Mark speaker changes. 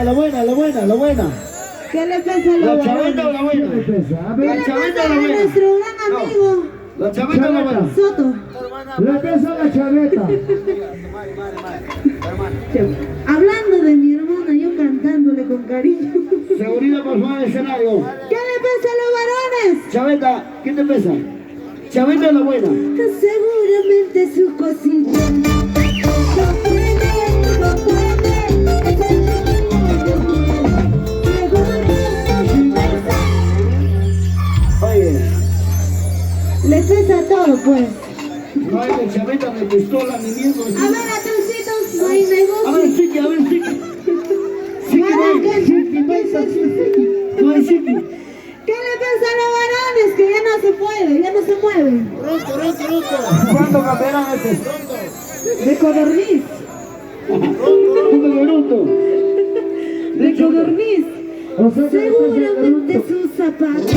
Speaker 1: la buena, la buena, la buena.
Speaker 2: ¿Qué le pesa a
Speaker 1: La chaveta o la buena.
Speaker 2: ¿Qué le pesa a nuestro gran amigo?
Speaker 1: La chaveta o la buena.
Speaker 2: Soto.
Speaker 3: Le pesa la chaveta.
Speaker 2: Hablando de mi hermana, yo cantándole con cariño.
Speaker 1: Seguridad por favor del escenario.
Speaker 2: ¿Qué le pesa a los varones?
Speaker 1: Chaveta, ¿qué te pesa? Chaveta o la buena.
Speaker 2: Seguramente su cosita.
Speaker 1: Oye,
Speaker 2: Le pesa todo, pues.
Speaker 1: no hay de chaveta, de pistola, ni miedo.
Speaker 2: A ver, atroncitos, no hay negocio.
Speaker 1: A ver, Siki, a ver, Siki. Siki, no hay. Siki, no hay Siki. No hay Siki.
Speaker 2: ¿Qué le pasa a los varones? Que ya no se puede, ya no se mueve.
Speaker 1: ¿Cuándo cambiarán este?
Speaker 2: De codorniz.
Speaker 1: Un bruto.
Speaker 2: De codorniz.
Speaker 3: O sea que le pesa el
Speaker 2: Seguramente
Speaker 3: bruto.
Speaker 2: sus zapatos.